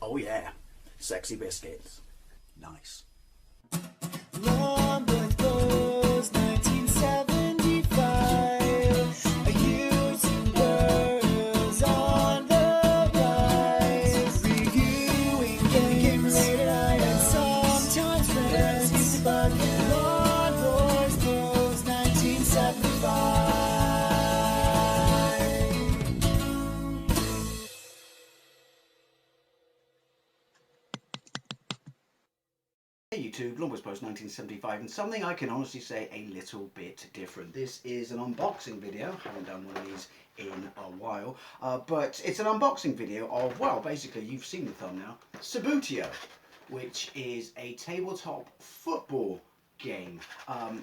Oh yeah, sexy biscuits. Nice. Long boys blues, 1975. A YouTuber's on the rise. Reviewing games late at night and sometimes friends. But Long boys blues, 1975. Hey YouTube, Longbows Post 1975, and something I can honestly say a little bit different. This is an unboxing video. Haven't done one of these in a while, but it's an unboxing video of, well, basically you've seen the thumbnail, Subbuteo, which is a tabletop football game.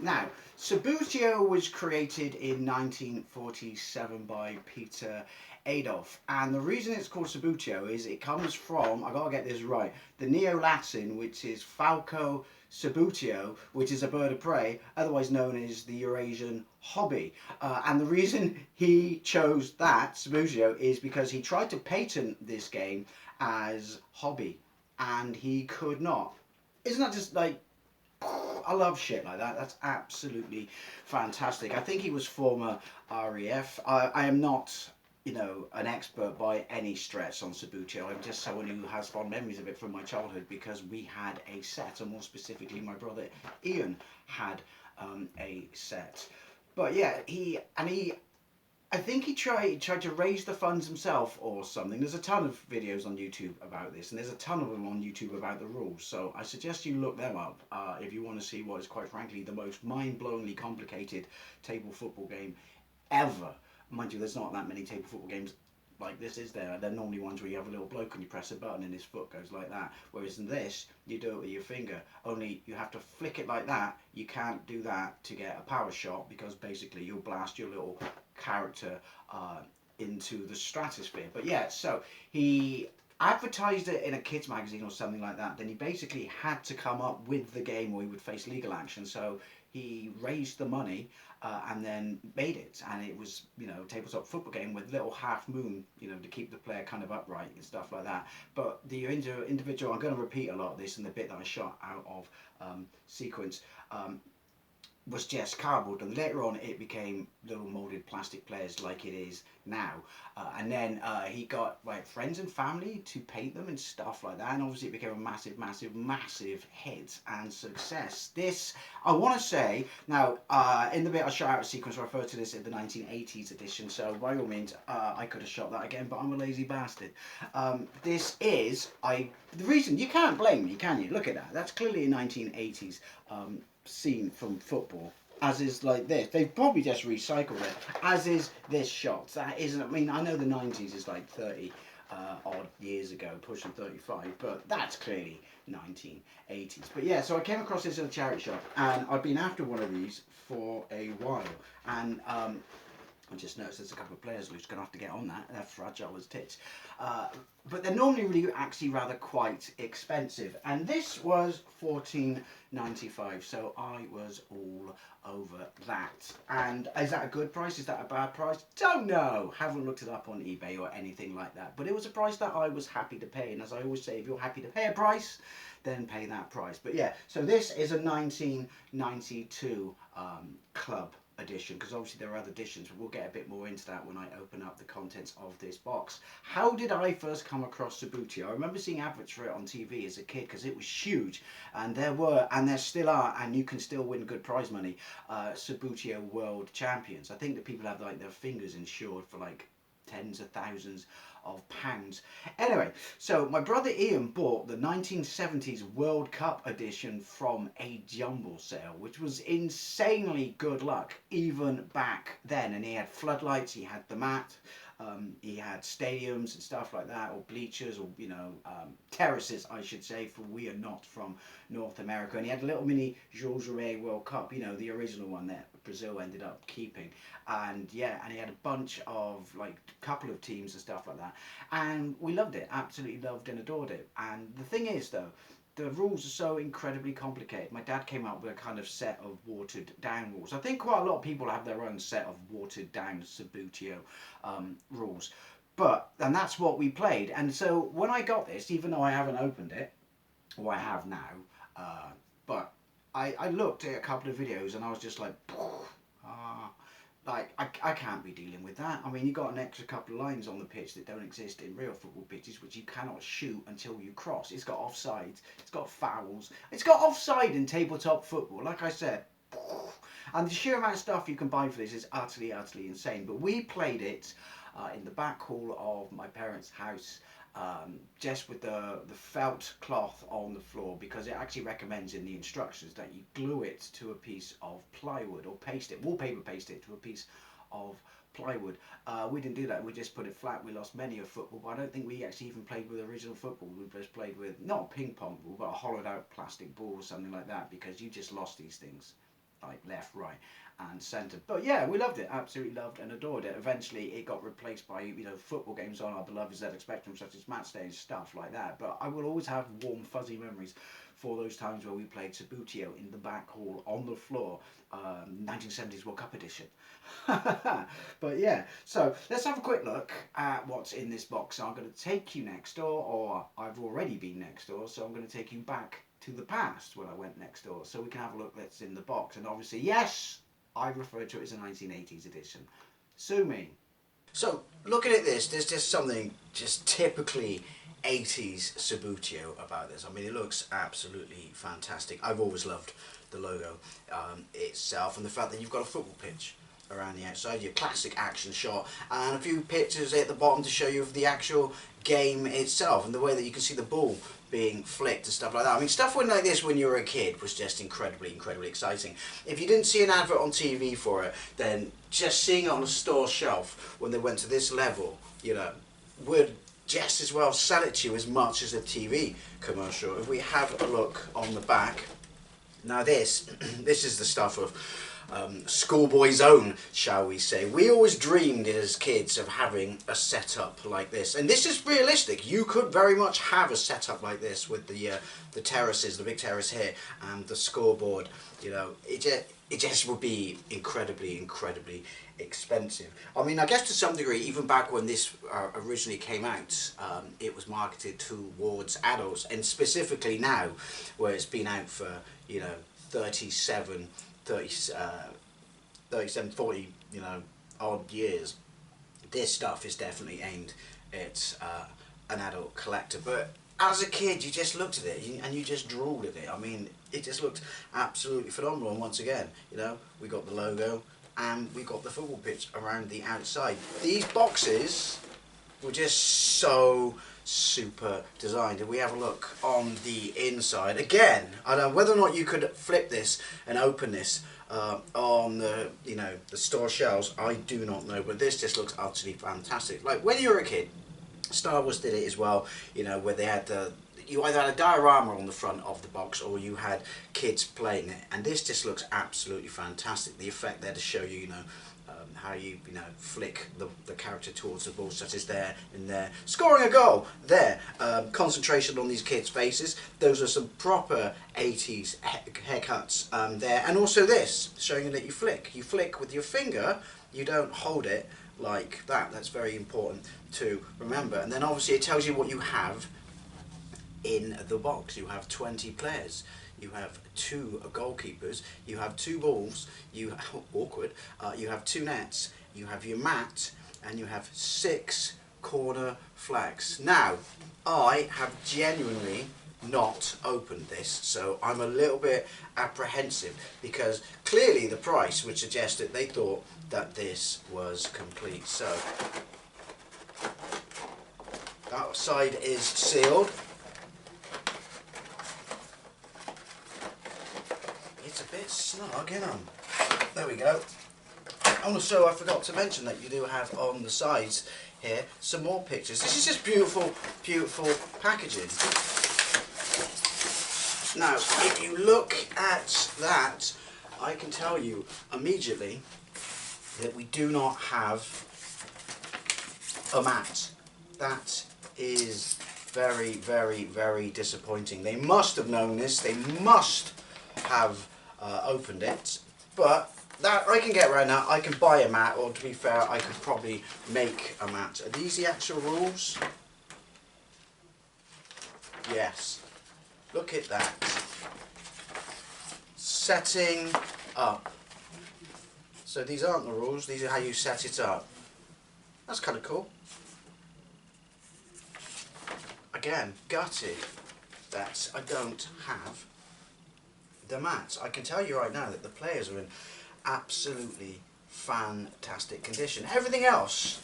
Now, Subbuteo was created in 1947 by Peter Adolf, and the reason it's called Subbuteo is it comes from, I gotta get this right, the Neo-Latin, which is Falco Subbuteo, which is a bird of prey, otherwise known as the Eurasian hobby. And the reason he chose that, Subbuteo, is because he tried to patent this game as hobby, and he could not. Isn't that just like, I love shit like that. That's absolutely fantastic. I think he was former RAF. I am not, you know, an expert by any stretch on Subbuteo. I'm just someone who has fond memories of it from my childhood because we had a set, and more specifically my brother Ian had a set. But yeah, I think he tried to raise the funds himself or something. There's a ton of videos on YouTube about this, and there's a ton of them on YouTube about the rules. So I suggest you look them up if you want to see what is quite frankly the most mind-blowingly complicated table football game ever. Mind you, there's not that many table football games like this, is there? They're normally ones where you have a little bloke and you press a button and his foot goes like that. Whereas in this, you do it with your finger. Only you have to flick it like that. You can't do that to get a power shot because basically you'll blast your little character into the stratosphere. But yeah, so he advertised it in a kids magazine or something like that. Then he basically had to come up with the game or he would face legal action. So he raised the money and then made it, and it was, you know, tabletop football game with little half moon, you know, to keep the player kind of upright and stuff like that. But the individual, I'm going to repeat a lot of this in the bit that I shot out of sequence, was just cardboard, and later on it became little molded plastic players like it is now. And then he got like friends and family to paint them and stuff like that, and obviously it became a massive hit and success. This, I want to say, now in the bit I shot out of sequence I refer to this as the 1980s edition, so by all means I could have shot that again, but I'm a lazy bastard. This is, the reason, you can't blame me, can you? Look at that, that's clearly a 1980s scene from football, as is like this. They've probably just recycled it, as is this shot. That isn't, I mean, I know the 90s is like 30 odd years ago, pushing 35, but that's clearly 1980s. But yeah, so I came across this in a charity shop, and I've been after one of these for a while, and I just noticed there's a couple of players loose, going to have to get on that. They're fragile as tits. But they're normally really actually rather quite expensive. And this was $14.95, so I was all over that. And is that a good price? Is that a bad price? Don't know. Haven't looked it up on eBay or anything like that. But it was a price that I was happy to pay. And as I always say, if you're happy to pay a price, then pay that price. But yeah, so this is a 1992 Club Edition, because obviously there are other editions, but we'll get a bit more into that when I open up the contents of this box. How did I first come across Subbuteo? I remember seeing adverts for it on TV as a kid because it was huge, and there were, and there still are, and you can still win good prize money, Subbuteo World Champions. I think that people have like their fingers insured for like tens of thousands of pounds. Anyway, so my brother Ian bought the 1970s World Cup edition from a jumble sale, which was insanely good luck even back then. And he had floodlights, he had the mat, he had stadiums and stuff like that, or bleachers, or, you know, terraces I should say, for we are not from North America. And he had a little mini Jules Rimet World Cup, you know, the original one that Brazil ended up keeping. And yeah, and he had a bunch of, like, couple of teams and stuff like that, and we loved it, absolutely loved and adored it. And the thing is though, the rules are so incredibly complicated. My dad came up with a kind of set of watered down rules. I think quite a lot of people have their own set of watered down Subbuteo rules. and that's what we played. And so when I got this, even though I haven't opened it, or I have now, but I looked at a couple of videos and I was just like, ah. Like, I can't be dealing with that. I mean, you got an extra couple of lines on the pitch that don't exist in real football pitches, which you cannot shoot until you cross. It's got offsides, it's got fouls, it's got offside in tabletop football, like I said. And the sheer amount of stuff you can buy for this is utterly, utterly insane. But we played it in the back hall of my parents' house, just with the felt cloth on the floor, because it actually recommends in the instructions that you glue it to a piece of plywood or paste it, wallpaper paste it to a piece of plywood. We didn't do that, we just put it flat. We lost many a football, but I don't think we actually even played with original football. We just played with, not a ping pong ball, but a hollowed out plastic ball or something like that, because you just lost these things like left, right and centre. But yeah, we loved it, absolutely loved and adored it. Eventually it got replaced by, you know, football games on our beloved ZX Spectrum, such as match day and stuff like that. But I will always have warm fuzzy memories for those times where we played Subbuteo in the back hall on the floor, 1970s World Cup edition. But yeah, so let's have a quick look at what's in this box. So I'm going to take you next door, or I've already been next door, so I'm going to take you back to the past when I went next door, so we can have a look what's in the box. And obviously, yes, I referred to it as a 1980s edition. Sue me. So, looking at this, there's just something just typically 80s Subbuteo about this. I mean, it looks absolutely fantastic. I've always loved the logo itself, and the fact that you've got a football pitch around the outside, your classic action shot, and a few pictures at the bottom to show you of the actual game itself, and the way that you can see the ball being flicked and stuff like that. I mean, stuff like this when you were a kid was just incredibly, incredibly exciting. If you didn't see an advert on TV for it, then just seeing it on a store shelf when they went to this level, you know, would just as well sell it to you as much as a TV commercial. If we have a look on the back, now this is the stuff of schoolboy's own, shall we say. We always dreamed as kids of having a setup like this, and this is realistic. You could very much have a setup like this with the terraces, the big terrace here, and the scoreboard. You know, it just would be incredibly, incredibly expensive. I mean, I guess to some degree, even back when this originally came out, it was marketed towards adults, and specifically now, where it's been out for, you know, 37, 40, you know, odd years, this stuff is definitely aimed at an adult collector. But as a kid, you just looked at it and you just drooled at it. I mean, it just looked absolutely phenomenal. And once again, you know, we got the logo and we got the football pitch around the outside. These boxes were just so super designed. If we have a look on the inside, again, I don't know whether or not you could flip this and open this on the, you know, the store shelves. I do not know, but this just looks utterly fantastic. Like when you were a kid, Star Wars did it as well, you know, where they had you either had a diorama on the front of the box or you had kids playing it, and this just looks absolutely fantastic. The effect there to show you, you know, how you know, flick the character towards the ball, such as there and there. Scoring a goal there. Concentration on these kids' faces. Those are some proper 80s haircuts there. And also this, showing you that you flick. You flick with your finger, you don't hold it like that. That's very important to remember. And then obviously it tells you what you have in the box. You have 20 players. You have 2 goalkeepers, you have 2 balls, you have 2 nets, you have your mat, and you have 6 corner flags. Now, I have genuinely not opened this, so I'm a little bit apprehensive, because clearly the price would suggest that they thought that this was complete. So, that side is sealed. It's a bit snug, isn't it? There we go. Also, I forgot to mention that you do have on the sides here some more pictures. This is just beautiful, beautiful packaging. Now, if you look at that, I can tell you immediately that we do not have a mat. That is very, very, very disappointing. They must have known this. They must have opened it, but that I can get around that. I can buy a mat, or to be fair, I could probably make a mat. Are these the actual rules? Yes. Look at that. Setting up. So these aren't the rules, these are how you set it up. That's kind of cool. Again, gutted that I don't have the mats. I can tell you right now that the players are in absolutely fantastic condition. Everything else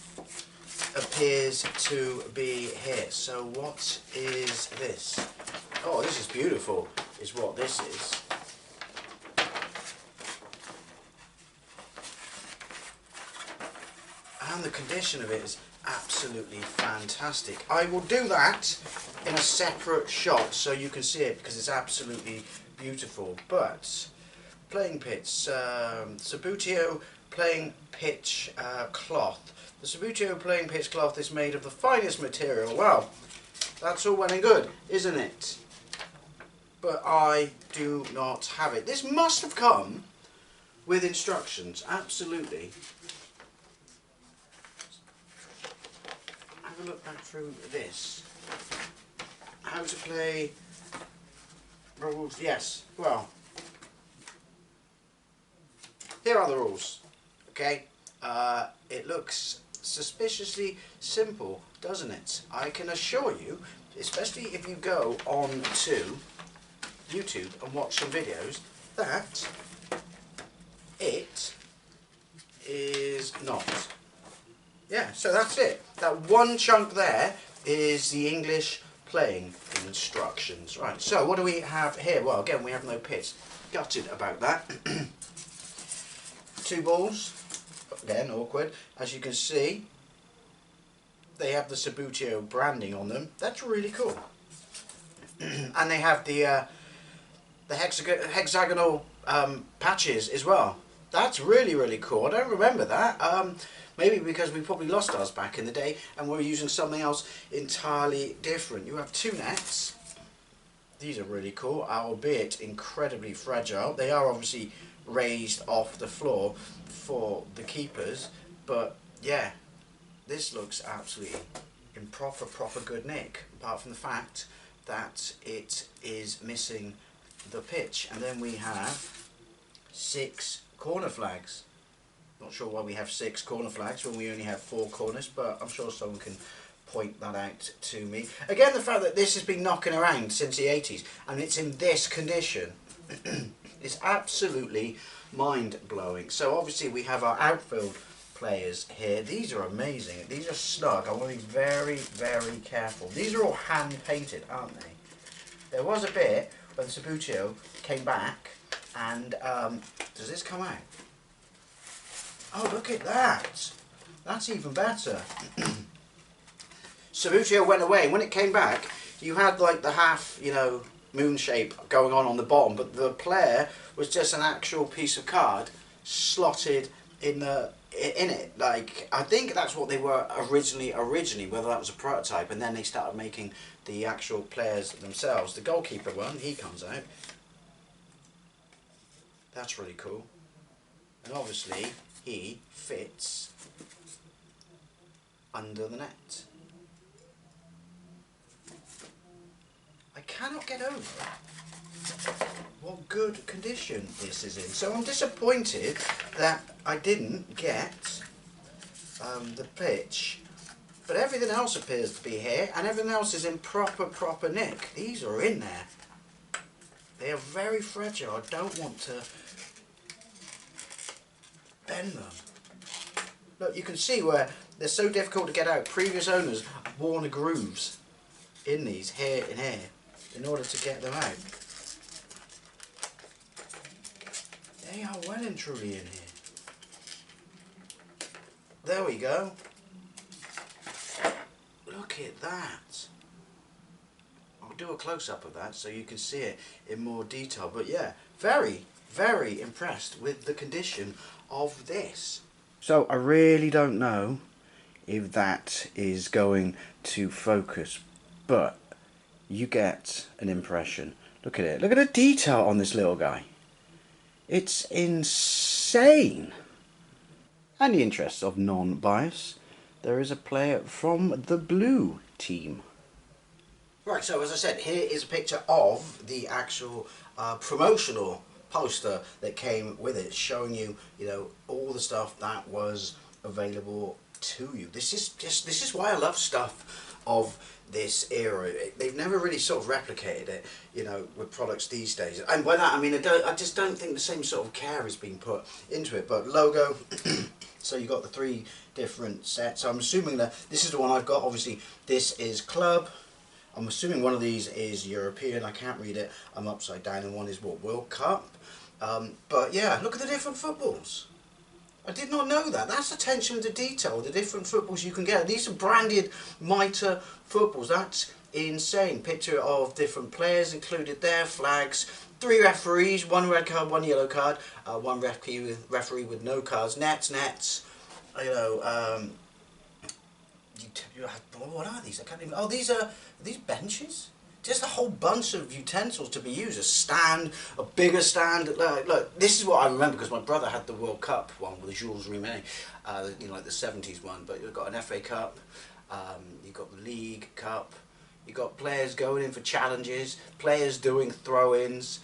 appears to be here. So what is this? Oh, this is beautiful, is what this is. And the condition of it is absolutely fantastic. I will do that in a separate shot so you can see it, because it's absolutely beautiful. But playing pitch, Subbuteo playing pitch cloth. The Subbuteo playing pitch cloth is made of the finest material. Well, that's all well and good, isn't it? But I do not have it. This must have come with instructions, absolutely. Have a look back through this. How to play rules, yes, well, here are the rules, okay? It looks suspiciously simple, doesn't it? I can assure you, especially if you go on to YouTube and watch some videos, that it is not. Yeah, so that's it. That one chunk there is the English playing instructions. Right, so what do we have here? Well, again, we have no pits. Gutted about that. 2 balls. Again, awkward. As you can see, they have the Subbuteo branding on them. That's really cool. And they have the hexagonal patches as well. That's really, really cool. I don't remember that. Maybe because we probably lost ours back in the day and we're using something else entirely different. You have 2 nets. These are really cool, albeit incredibly fragile. They are obviously raised off the floor for the keepers, but yeah, this looks absolutely in proper good nick, apart from the fact that it is missing the pitch. And then we have 6 corner flags. Not sure why we have 6 corner flags when we only have 4 corners, but I'm sure someone can point that out to me. Again, the fact that this has been knocking around since the 80s and it's in this condition is absolutely mind-blowing. So obviously we have our outfield players here. These are amazing. These are snug. I want to be very, very careful. These are all hand-painted, aren't they? There was a bit when Subbuteo came back and does this come out? Oh, look at that. That's even better. Subbuteo went away. When it came back, you had like the half, you know, moon shape going on the bottom, but the player was just an actual piece of card slotted in it. Like, I think that's what they were originally, whether that was a prototype, and then they started making the actual players themselves. The goalkeeper one, he comes out. That's really cool. And obviously, he fits under the net. I cannot get over what good condition this is in. So I'm disappointed that I didn't get the pitch, but everything else appears to be here, and everything else is in proper nick. These are in there. They are very fragile. I don't want to bend them. Look, you can see where they're so difficult to get out. Previous owners have worn the grooves in these here and here in order to get them out. They are well and truly in here. There we go. Look at that. I'll do a close-up of that so you can see it in more detail. But yeah, very, very impressed with the condition of this. So I really don't know if that is going to focus, but you get an impression. Look at it. Look at the detail on this little guy. It's insane. insane. And in the interests of non-bias, there is a player from the blue team. Right, so as I said, here is a picture of the actual promotional poster that came with it, showing you, all the stuff that was available to you. This is why I love stuff of this era. They've never really sort of replicated it, with products these days. And by that I mean I just don't think the same sort of care is being put into it. But logo, so you got the 3 different sets. I'm assuming that this is the one I've got. Obviously, this is club. I'm assuming one of these is European. I can't read it. I'm upside down, and one is what, World Cup. But yeah, look at the different footballs. I did not know that. That's attention to detail, the different footballs you can get. These are branded Mitre footballs. That's insane. Picture of different players included there, flags, 3 referees, 1 red card, 1 yellow card, 1 referee with no cards, nets, what are these? I can't even. Oh, these are these benches. Just a whole bunch of utensils to be used. A stand, a bigger stand. Look, this is what I remember because my brother had the World Cup one with the Jules Rimet, like the 70s one. But you've got an FA Cup, you've got the League Cup, you've got players going in for challenges, players doing throw-ins.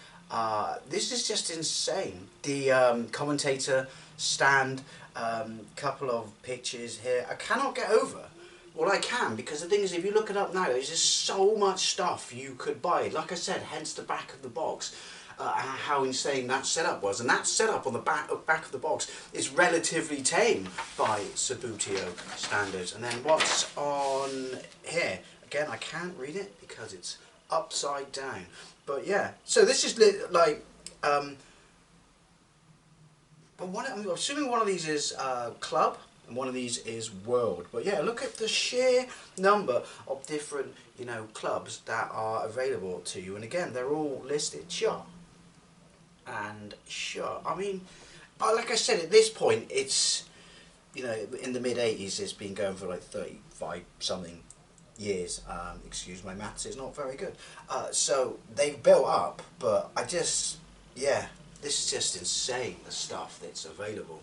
This is just insane. The commentator stand, couple of pictures here. I cannot get over. Well, I can, because the thing is, if you look it up now, there's just so much stuff you could buy. Like I said, hence the back of the box, how insane that setup was. And that setup on the back of the box is relatively tame by Subbuteo standards. And then what's on here? Again, I can't read it because it's upside down. But yeah, so this is like, but I'm assuming one of these is club. And one of these is world. But yeah, look at the sheer number of different, clubs that are available to you. And again, they're all listed. Sure. And sure. I mean, like I said, at this point, it's, in the mid-80s, it's been going for like 35 something years. Excuse my maths, it's not very good. So they've built up, but this is just insane, the stuff that's available.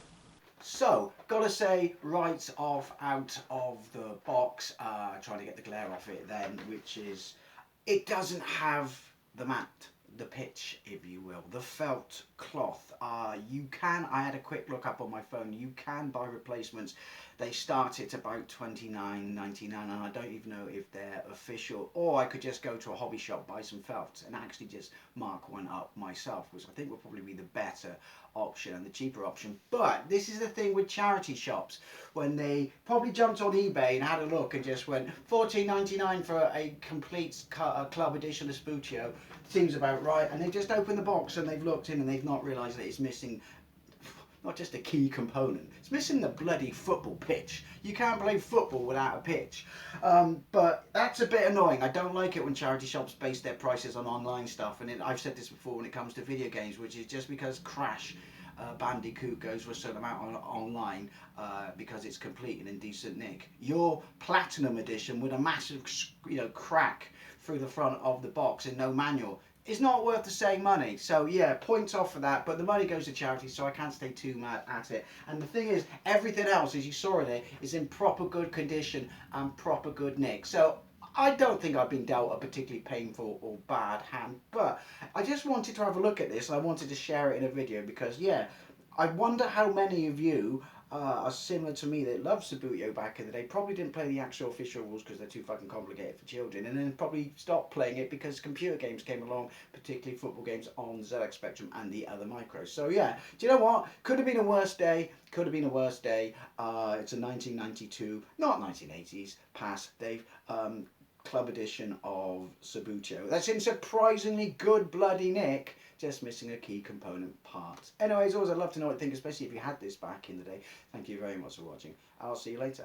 So, gotta say, right off out of the box, trying to get the glare off it then, which is, it doesn't have the mat, the pitch, if you will, the felt cloth. You can, I had a quick look up on my phone, you can buy replacements. They start at about $29.99, and I don't even know if they're official. Or I could just go to a hobby shop, buy some felt, and actually just mark one up myself, which I think would probably be the better option and the cheaper option. But this is the thing with charity shops, when they probably jumped on eBay and had a look and just went $14.99 for a complete club edition of Subbuteo, seems about right, and they just opened the box and they've looked in and they've not realised that it's missing not just a key component, it's missing the bloody football pitch. You can't play football without a pitch. But that's a bit annoying. I don't like it when charity shops base their prices on online stuff, and I've said this before when it comes to video games, which is just because Crash Bandicoot goes for a certain amount online because it's complete and in decent nick. Your Platinum Edition with a massive crack through the front of the box and no manual, it's not worth the same money. So yeah, points off for that, but the money goes to charity, so I can't stay too mad at it. And the thing is, everything else, as you saw in there, is in proper good condition and proper good nick. So I don't think I've been dealt a particularly painful or bad hand, but I just wanted to have a look at this, and I wanted to share it in a video because, yeah, I wonder how many of you are similar to me that loved Subbuteo back in the day, probably didn't play the actual official rules because they're too fucking complicated for children, and then probably stopped playing it because computer games came along, particularly football games on ZX Spectrum and the other micros. So yeah, do you know what? Could have been a worse day. Could have been a worse day. It's a 1992, not 1980s, pass, Dave. Club edition of Subbuteo. That's in surprisingly good bloody nick, just missing a key component part. Anyways, always I'd love to know what you think, especially if you had this back in the day. Thank you very much for watching. I'll see you later.